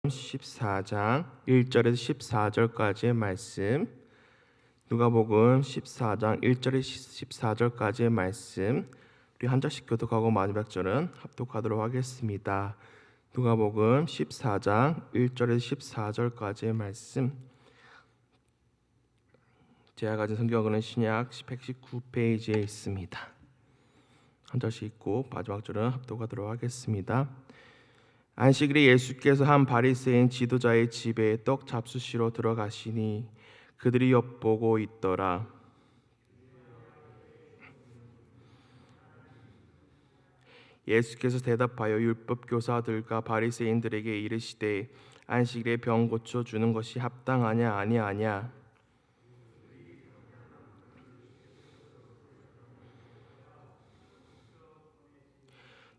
14장 1절에서 14절까지의 말씀, 누가복음 14장 1절에서 14절까지의 말씀, 우리 한 절씩 교독하고 마지막 절은 합독하도록 하겠습니다. 누가복음 14장 1절에서 14절까지의 말씀, 제가 가진 성경은 신약 119페이지에 있습니다. 한 절씩 읽고 마지막 절은 합독하도록 하겠습니다. 안식일에 예수께서 한 바리새인 지도자의 집에 떡 잡수시러 들어가시니 그들이 엿보고 있더라. 예수께서 대답하여 율법 교사들과 바리새인들에게 이르시되 안식일에 병 고쳐 주는 것이 합당하냐 아니하냐.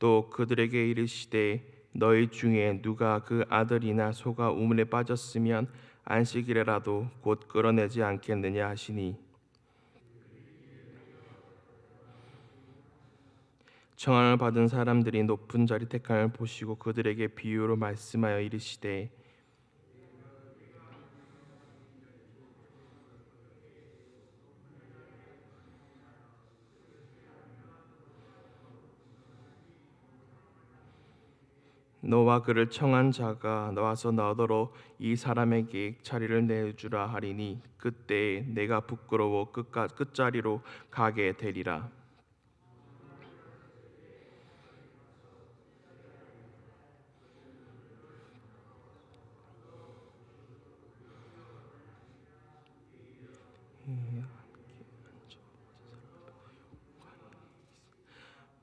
또 그들에게 이르시되 너희 중에 누가 그 아들이나 소가 우물에 빠졌으면 안식일에라도 곧 끌어내지 않겠느냐 하시니, 청함을 받은 사람들이 높은 자리 택함을 보시고 그들에게 비유로 말씀하여 이르시되 너와 그를 청한 자가 나와서 너더러 이 사람에게 자리를 내주라 하리니 그때에 내가 부끄러워 끝자리로 가게 되리라.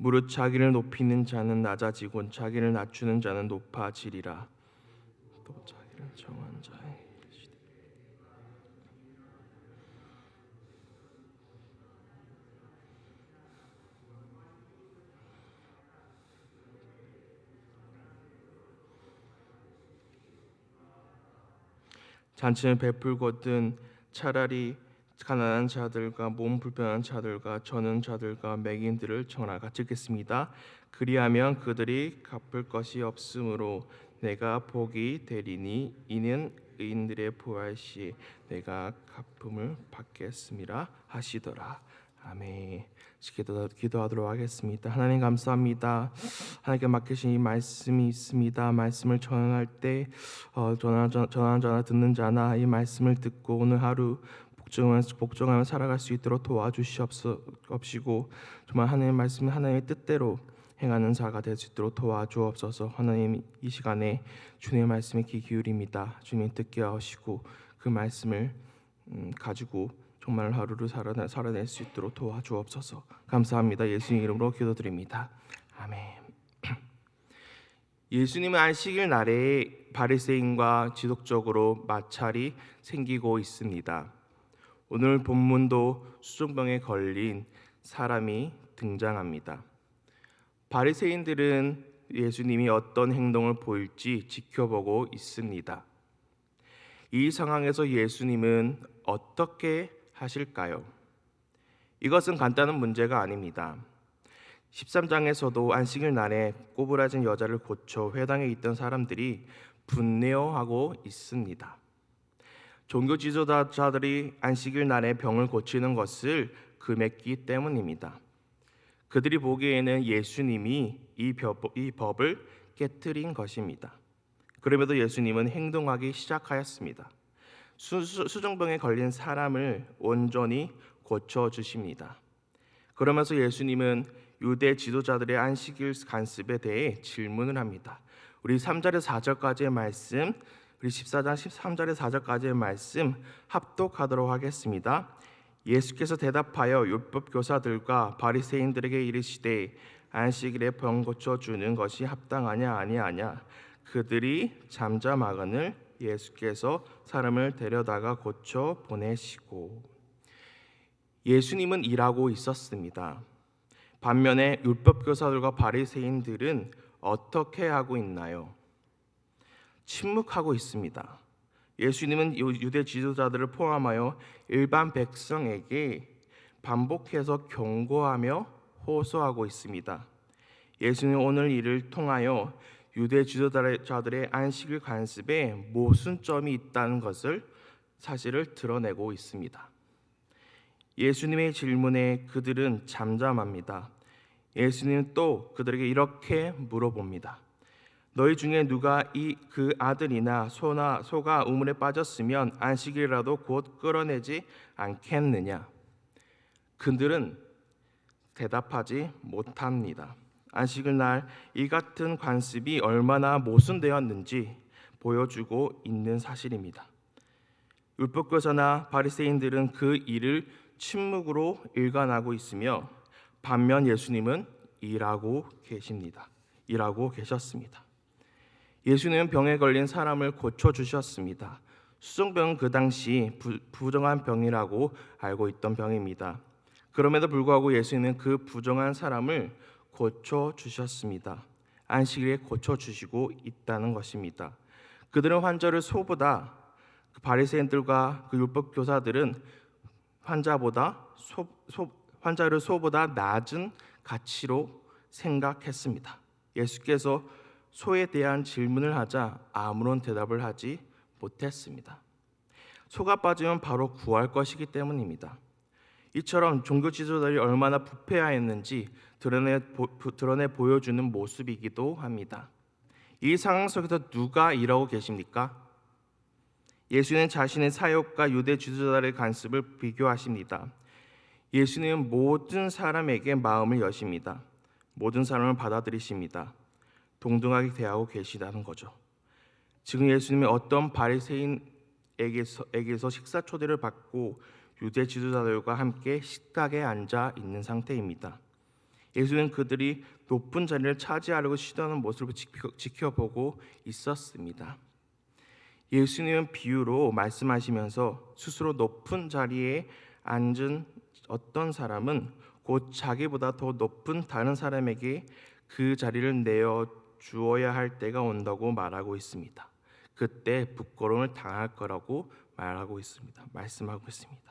무릇 자기를 높이는 자는 낮아지고 자기를 낮추는 자는 높아지리라. 또 자기를 정한 자의 잔치를 베풀거든 차라리 가난한 자들과 몸 불편한 자들과 저는 자들과 맹인들을 청하라. 같이 읽겠습니다. 그리하면 그들이 갚을 것이 없으므로 내가 복이 되리니 이는 의인들의 부활 시에 내가 갚음을 받겠음이라 하시더라. 아멘. 기도하도록 하겠습니다. 하나님 감사합니다. 하나님께 맡기신 이 말씀이 있습니다. 말씀을 전할 때 전하는 자나 듣는 자나 이 말씀을 듣고 오늘 하루 복종하며 살아갈 수 있도록 도와주시옵시고, 정말 하나님의 말씀 하나님의 뜻대로 행하는 자가 될 수 있도록 도와주옵소서. 하나님, 이 시간에 주님의 말씀에 귀 기울입니다. 주님 듣게 하시고 그 말씀을 가지고 정말 하루를 살아낼 수 있도록 도와주옵소서. 감사합니다. 예수님 이름으로 기도드립니다. 아멘. 예수님은 안식일 날에 바리새인과 지속적으로 마찰이 생기고 있습니다. 오늘 본문도 수종병에 걸린 사람이 등장합니다. 바리새인들은 예수님이 어떤 행동을 보일지 지켜보고 있습니다. 이 상황에서 예수님은 어떻게 하실까요? 이것은 간단한 문제가 아닙니다. 13장에서도 안식일 날에 꼬부라진 여자를 고쳐 회당에 있던 사람들이 분노하고 있습니다. 종교 지도자들이 안식일 날에 병을 고치는 것을 금했기 때문입니다. 그들이 보기에는 예수님이 이 법을 깨트린 것입니다. 그럼에도 예수님은 행동하기 시작하였습니다. 수종병에 걸린 사람을 온전히 고쳐주십니다. 그러면서 예수님은 유대 지도자들의 안식일 간습에 대해 질문을 합니다. 우리 3절에서 4절까지의 말씀, 우리 14장 13절에서 4절까지의 말씀 합독하도록 하겠습니다. 예수께서 대답하여 율법 교사들과 바리새인들에게 이르시되 안식일에 병 고쳐 주는 것이 합당하냐 아니하냐. 그들이 잠잠하거늘 예수께서 사람을 데려다가 고쳐 보내시고. 예수님은 일하고 있었습니다. 반면에 율법 교사들과 바리새인들은 어떻게 하고 있나요? 침묵하고 있습니다. 예수님은 유대 지도자들을 포함하여 일반 백성에게 반복해서 경고하며 호소하고 있습니다. 예수님은 오늘 일을 통하여 유대 지도자들의 안식일 관습에 모순점이 있다는 것을 사실을 드러내고 있습니다. 예수님의 질문에 그들은 잠잠합니다. 예수님은 또 그들에게 이렇게 물어봅니다. 너희 중에 누가 그 아들이나 소가 우물에 빠졌으면 안식일이라도 곧 끌어내지 않겠느냐? 그들은 대답하지 못합니다. 안식일 날 이 같은 관습이 얼마나 모순되었는지 보여주고 있는 사실입니다. 율법교사나 바리새인들은 그 일을 침묵으로 일관하고 있으며 반면 예수님은 일하고 계셨습니다. 예수님은 병에 걸린 사람을 고쳐주셨습니다. 수종병은 그 당시 부정한 병이라고 알고 있던 병입니다. 그럼에도 불구하고 예수님은 그 부정한 사람을 고쳐주셨습니다. 안식일에 고쳐주시고 있다는 것입니다. 그들은 환자를 소보다, 바리새인들과 그 율법 교사들은 환자를 소보다 낮은 가치로 생각했습니다. 예수께서 소에 대한 질문을 하자 아무런 대답을 하지 못했습니다. 소가 빠지면 바로 구할 것이기 때문입니다. 이처럼 종교 지도자들이 얼마나 부패하였는지 드러내 보여주는 모습이기도 합니다. 이 상황 속에서 누가 일하고 계십니까? 예수님은 자신의 사역과 유대 지도자들의 관습을 비교하십니다. 예수님은 모든 사람에게 마음을 여십니다. 모든 사람을 받아들이십니다. 동등하게 대하고 계시다는 거죠. 지금 예수님은 어떤 바리새인에게서 식사 초대를 받고 유대 지도자들과 함께 식탁에 앉아 있는 상태입니다. 예수는 그들이 높은 자리를 차지하려고 시도하는 모습을 지켜보고 있었습니다. 예수님은 비유로 말씀하시면서 스스로 높은 자리에 앉은 어떤 사람은 곧 자기보다 더 높은 다른 사람에게 그 자리를 내어 주어야 할 때가 온다고 말하고 있습니다. 그때 부끄러움을 당할 거라고 말씀하고 있습니다.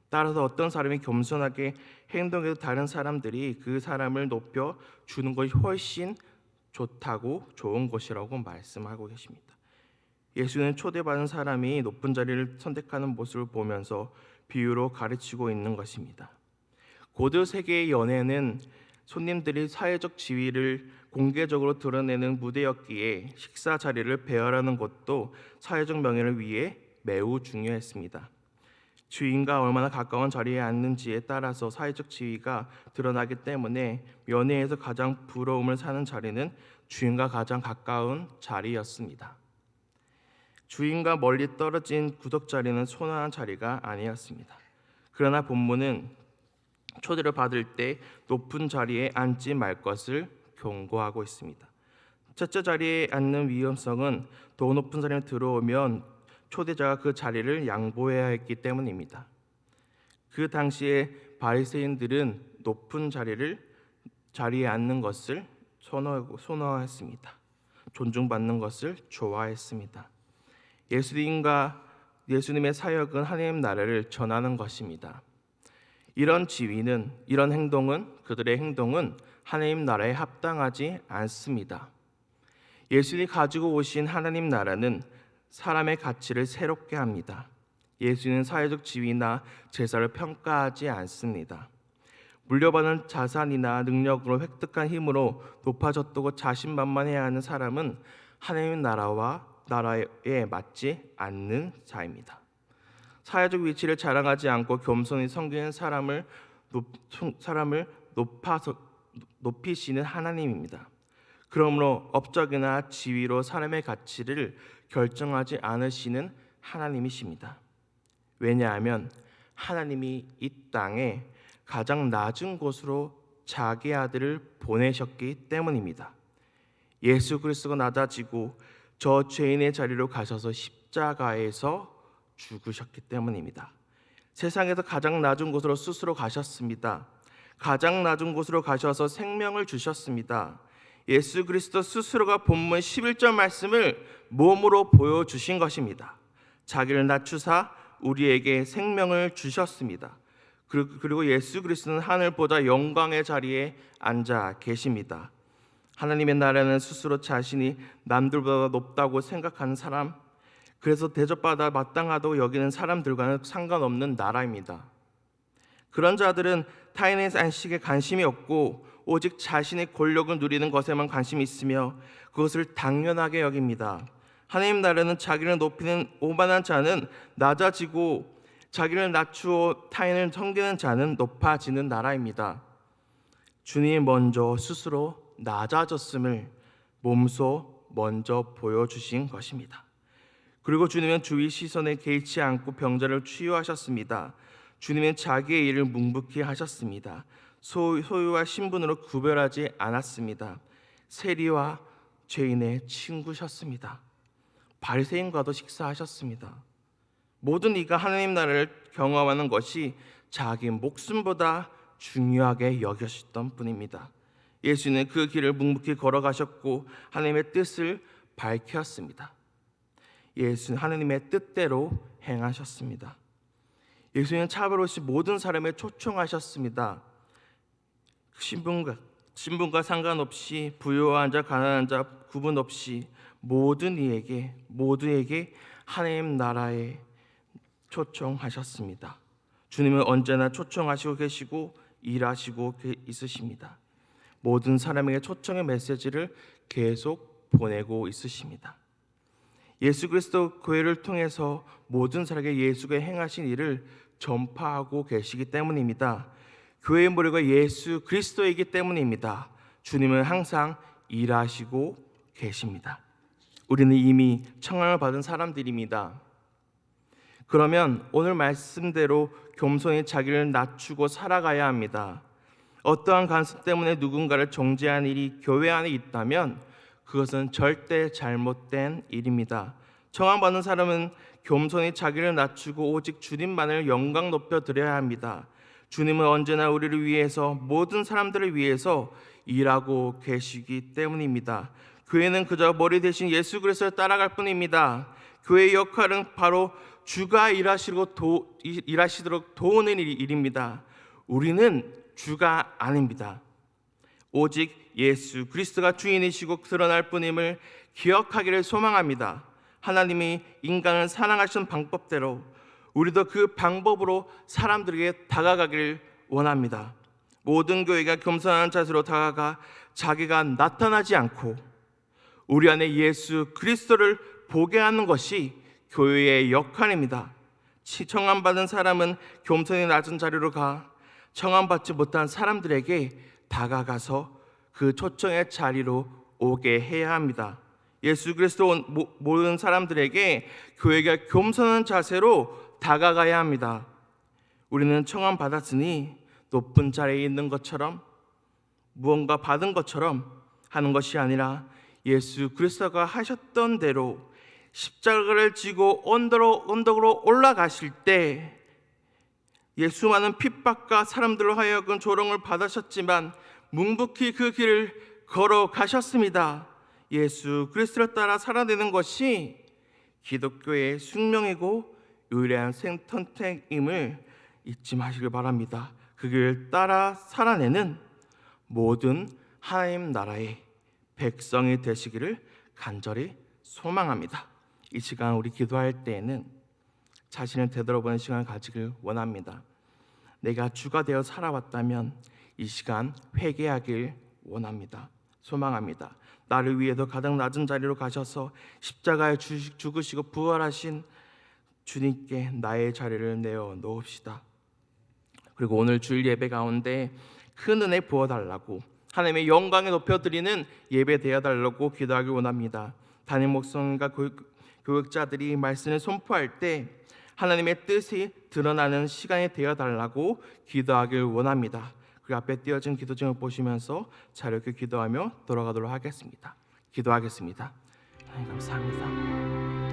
따라서 어떤 사람이 겸손하게 행동해도 다른 사람들이 그 사람을 높여 주는 것이 훨씬 좋은 것이라고 말씀하고 계십니다. 예수는 초대받은 사람이 높은 자리를 선택하는 모습을 보면서 비유로 가르치고 있는 것입니다. 고대 세계의 연회는 손님들이 사회적 지위를 공개적으로 드러내는 무대였기에 식사 자리를 배열하는 것도 사회적 명예를 위해 매우 중요했습니다. 주인과 얼마나 가까운 자리에 앉는지에 따라서 사회적 지위가 드러나기 때문에 연회에서 가장 부러움을 사는 자리는 주인과 가장 가까운 자리였습니다. 주인과 멀리 떨어진 구석자리는 손해한 자리가 아니었습니다. 그러나 본문은 초대를 받을 때 높은 자리에 앉지 말 것을 경고하고 있습니다. 첫째 자리에 앉는 위험성은 더 높은 사람이 들어오면 초대자가 그 자리를 양보해야 했기 때문입니다. 그 당시에 바리새인들은 높은 자리에 앉는 것을 선호했습니다. 존중받는 것을 좋아했습니다. 예수님의 사역은 하나님 나라를 전하는 것입니다. 이런 그들의 행동은 하나님 나라에 합당하지 않습니다. 예수님이 가지고 오신 하나님 나라는 사람의 가치를 새롭게 합니다. 예수님은 사회적 지위나 제사를 평가하지 않습니다. 물려받은 자산이나 능력으로 획득한 힘으로 높아졌다고 자신만만해야 하는 사람은 하나님 나라에 맞지 않는 자입니다. 사회적 위치를 자랑하지 않고 겸손히 섬기는 사람을 높이시는 하나님입니다. 그러므로 업적이나 지위로 사람의 가치를 결정하지 않으시는 하나님이십니다. 왜냐하면 하나님이 이 땅에 가장 낮은 곳으로 자기 아들을 보내셨기 때문입니다. 예수 그리스도가 낮아지고 저 죄인의 자리로 가셔서 십자가에서 죽으셨기 때문입니다. 세상에서 가장 낮은 곳으로 스스로 가셨습니다. 가장 낮은 곳으로 가셔서 생명을 주셨습니다. 예수 그리스도 스스로가 본문 11절 말씀을 몸으로 보여주신 것입니다. 자기를 낮추사 우리에게 생명을 주셨습니다. 그리고 예수 그리스도는 하늘보다 영광의 자리에 앉아 계십니다. 하나님의 나라는 스스로 자신이 남들보다 높다고 생각하는 사람, 그래서 대접받아 마땅하다고 여기는 사람들과는 상관없는 나라입니다. 그런 자들은 타인의 안식에 관심이 없고 오직 자신의 권력을 누리는 것에만 관심이 있으며 그것을 당연하게 여깁니다. 하나님 나라는 자기를 높이는 오만한 자는 낮아지고 자기를 낮추어 타인을 섬기는 자는 높아지는 나라입니다. 주님이 먼저 스스로 낮아졌음을 몸소 먼저 보여주신 것입니다. 그리고 주님은 주위 시선에 개의치 않고 병자를 치유하셨습니다. 주님은 자기의 일을 묵묵히 하셨습니다. 소유와 신분으로 구별하지 않았습니다. 세리와 죄인의 친구셨습니다. 바리새인과도 식사하셨습니다. 모든 이가 하나님 나라를 경험하는 것이 자기 목숨보다 중요하게 여기셨던 분입니다. 예수는 그 길을 묵묵히 걸어가셨고 하나님의 뜻을 밝혔습니다. 예수는 하나님의 뜻대로 행하셨습니다. 예수님은 차별 없이 모든 사람에 초청하셨습니다. 신분과 상관없이 부유한 자 가난한 자 구분 없이 모두에게 하나님 나라에 초청하셨습니다. 주님은 언제나 초청하시고 계시고 일하시고 있으십니다. 모든 사람에게 초청의 메시지를 계속 보내고 있으십니다. 예수 그리스도 교회를 통해서 모든 사람에게 예수가 행하신 일을 전파하고 계시기 때문입니다. 교회의 머리가 예수 그리스도이기 때문입니다. 주님은 항상 일하시고 계십니다. 우리는 이미 청함을 받은 사람들입니다. 그러면 오늘 말씀대로 겸손히 자기를 낮추고 살아가야 합니다. 어떠한 간섭 때문에 누군가를 정죄한 일이 교회 안에 있다면 그것은 절대 잘못된 일입니다. 청함받는 사람은 겸손히 자기를 낮추고 오직 주님만을 영광 높여 드려야 합니다. 주님은 언제나 우리를 위해서 모든 사람들을 위해서 일하고 계시기 때문입니다. 교회는 그저 머리 대신 예수 그리스도를 따라갈 뿐입니다. 교회의 역할은 바로 주가 일하시도록 도우는 일입니다. 우리는 주가 아닙니다. 오직 예수 그리스도가 주인이시고 드러날 뿐임을 기억하기를 소망합니다. 하나님이 인간을 사랑하시는 방법대로 우리도 그 방법으로 사람들에게 다가가기를 원합니다. 모든 교회가 겸손한 자세로 다가가 자기가 나타나지 않고 우리 안에 예수 그리스도를 보게 하는 것이 교회의 역할입니다. 청함받은 사람은 겸손히 낮은 자리로 가 청함받지 못한 사람들에게 다가가서 그 초청의 자리로 오게 해야 합니다. 예수 그리스도 모든 사람들에게 교회가 겸손한 자세로 다가가야 합니다. 우리는 청함받았으니 높은 자리에 있는 것처럼 무언가 받은 것처럼 하는 것이 아니라 예수 그리스도가 하셨던 대로 십자가를 지고 언덕으로 올라가실 때 수많은 핍박과 사람들로 하여금 조롱을 받으셨지만 묵묵히 그 길을 걸어가셨습니다. 예수 그리스도를 따라 살아내는 것이 기독교의 숙명이고 유일한 생선택임을 잊지 마시길 바랍니다. 그 길을 따라 살아내는 모든 하나님 나라의 백성이 되시기를 간절히 소망합니다. 이 시간 우리 기도할 때에는 자신을 되돌아보는 시간을 가지길 원합니다. 내가 주가 되어 살아왔다면 이 시간 회개하길 원합니다. 소망합니다. 나를 위해서 가장 낮은 자리로 가셔서 십자가에 죽으시고 부활하신 주님께 나의 자리를 내어 놓읍시다. 그리고 오늘 주일 예배 가운데 큰 은혜 부어달라고 하나님의 영광에 높여드리는 예배 되어달라고 기도하길 원합니다. 담임 목사님과 교육자들이 말씀을 선포할 때 하나님의 뜻이 드러나는 시간이 되어달라고 기도하길 원합니다. 그 앞에 띄어진 기도증을 보시면서 자유롭게 기도하며 돌아가도록 하겠습니다. 기도하겠습니다. 하나님 감사합니다.